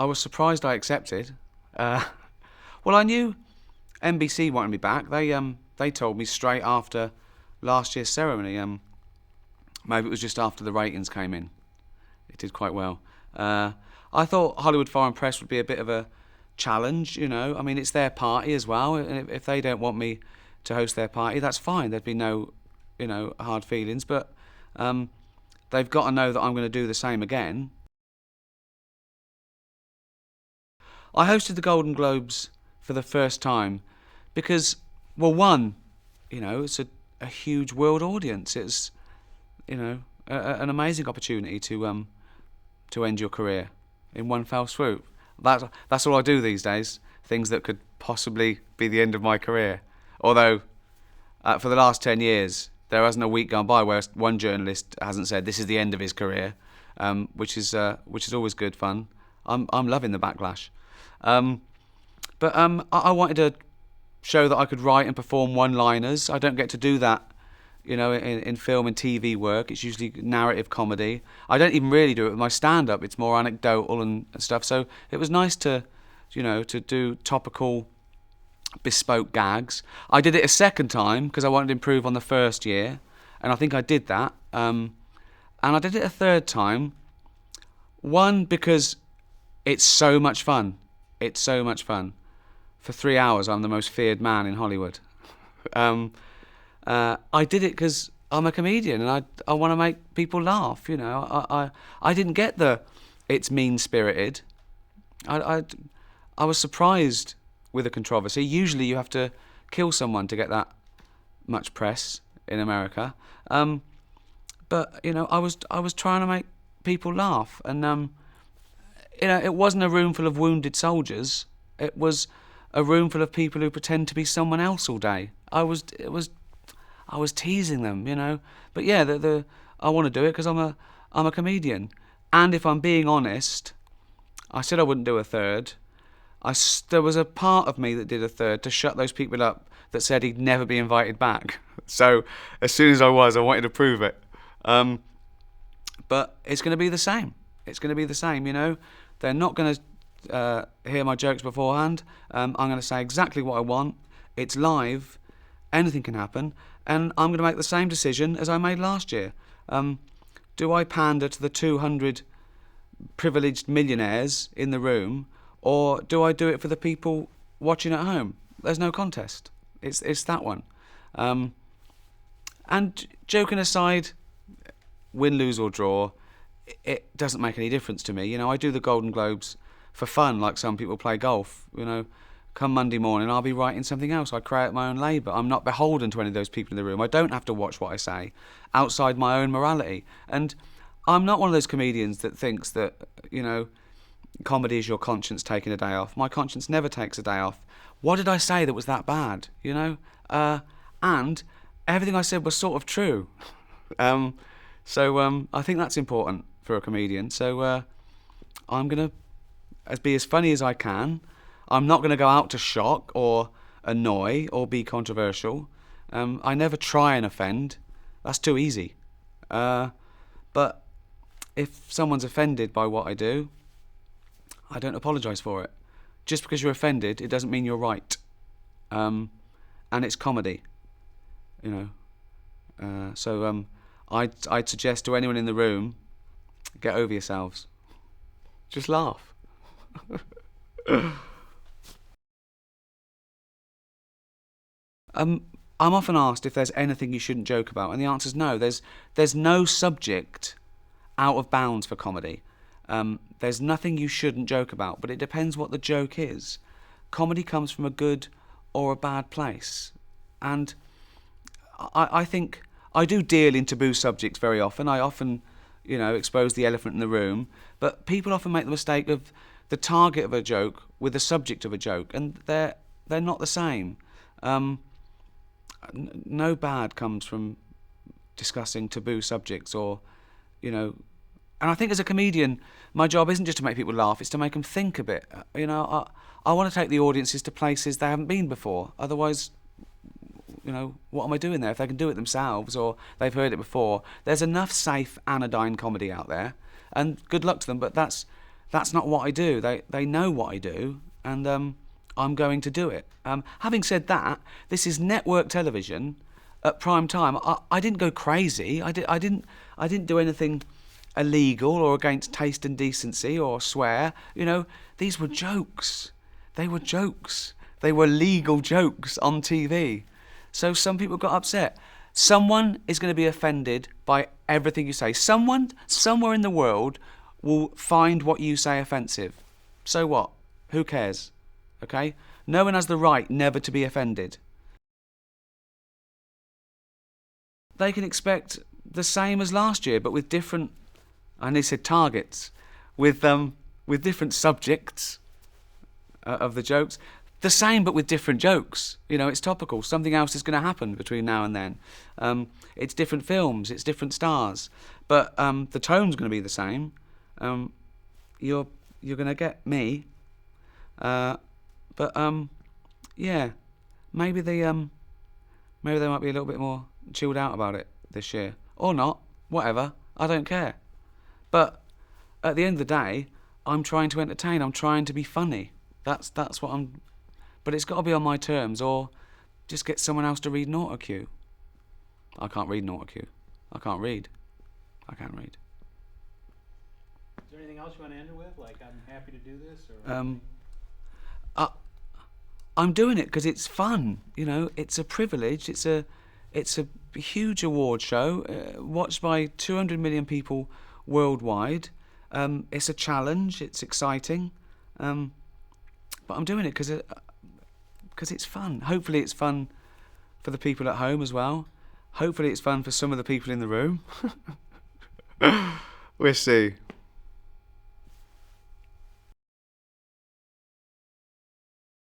I was surprised I accepted. Uh, well, I knew NBC wanted me back. They told me straight after last year's ceremony. Maybe it was just after the ratings came in. It did quite well. I thought Hollywood Foreign Press would be a bit of a challenge, you know. I mean, it's their party as well, and if they don't want me to host their party, that's fine. There'd be no, hard feelings. But they've got to know that I'm going to do the same again. I hosted the Golden Globes for the first time because, well, one, it's a huge world audience. It's, an amazing opportunity to end your career in one fell swoop. That's all I do these days. Things that could possibly be the end of my career. Although, for the last 10 years, there hasn't a week gone by where one journalist hasn't said this is the end of his career, which is always good fun. I'm loving the backlash. But I wanted to show that I could write and perform one-liners. I don't get to do that, in film and TV work. It's usually narrative comedy. I don't even really do it with my stand-up. It's more anecdotal and stuff. So it was nice to do topical, bespoke gags. I did it a second time because I wanted to improve on the first year, and I think I did that. And I did it a third time. One, because it's so much fun. It's so much fun. For 3 hours, I'm the most feared man in Hollywood. I did it because I'm a comedian and I want to make people laugh. I didn't get the it's mean-spirited. I was surprised with the controversy. Usually you have to kill someone to get that much press in America. But I was trying to make people laugh, and it wasn't a room full of wounded soldiers. It was a room full of people who pretend to be someone else all day. I was teasing them, But yeah, I want to do it because I'm a comedian. And if I'm being honest, I said I wouldn't do a third. There was a part of me that did a third to shut those people up that said he'd never be invited back. So as soon as I wanted to prove it. But it's going to be the same. It's going to be the same, They're not going to hear my jokes beforehand. I'm going to say exactly what I want. It's live. Anything can happen. And I'm going to make the same decision as I made last year. Do I pander to the 200 privileged millionaires in the room, or do I do it for the people watching at home? There's no contest. It's that one. And joking aside, win, lose or draw, it doesn't make any difference to me. I do the Golden Globes for fun, like some people play golf. Come Monday morning, I'll be writing something else. I create my own labour. I'm not beholden to any of those people in the room. I don't have to watch what I say outside my own morality. And I'm not one of those comedians that thinks that, comedy is your conscience taking a day off. My conscience never takes a day off. What did I say that was that bad, And everything I said was sort of true. So I think that's important for a comedian. So I'm going to be as funny as I can. I'm not going to go out to shock or annoy or be controversial. I never try and offend. That's too easy. But if someone's offended by what I do, I don't apologise for it. Just because you're offended, it doesn't mean you're right. And it's comedy, So I'd suggest to anyone in the room, get over yourselves. Just laugh. I'm often asked if there's anything you shouldn't joke about, and the answer is no. There's no subject out of bounds for comedy. There's nothing you shouldn't joke about, but it depends what the joke is. Comedy comes from a good or a bad place, and I think I do deal in taboo subjects very often. I often, expose the elephant in the room, but people often make the mistake of the target of a joke with the subject of a joke, and they're not the same. No bad comes from discussing taboo subjects and I think as a comedian, my job isn't just to make people laugh, it's to make them think a bit. I want to take the audiences to places they haven't been before. Otherwise, what am I doing there? If they can do it themselves or they've heard it before, there's enough safe anodyne comedy out there, and good luck to them, but that's That's not what I do. They know what I do, and I'm going to do it. Having said that, this is network television at prime time. I didn't go crazy. I didn't do anything illegal or against taste and decency or swear. You know, these were jokes. They were jokes. They were legal jokes on TV. So some people got upset. Someone is going to be offended by everything you say. Someone somewhere in the world will find what you say offensive. So what? Who cares? Okay? No one has the right never to be offended. They can expect the same as last year, but with different, I nearly said targets, with different subjects of the jokes. The same, but with different jokes. You know, it's topical. Something else is going to happen between now and then. It's different films. It's different stars. But the tone's going to be the same. You're going to get me. But yeah, maybe they might be a little bit more chilled out about it this year, or not. Whatever. I don't care. But at the end of the day, I'm trying to entertain. I'm trying to be funny. That's what I'm. But it's got to be on my terms, or just get someone else to read an autocue. I can't read an autocue. I can't read. I can't read. Is there anything else you want to end it with? Like, I'm happy to do this, or I'm doing it because it's fun. You know, it's a privilege. It's a huge award show watched by 200 million people worldwide. It's a challenge. It's exciting. But I'm doing it because it's fun. Hopefully it's fun for the people at home as well. Hopefully it's fun for some of the people in the room. We'll see.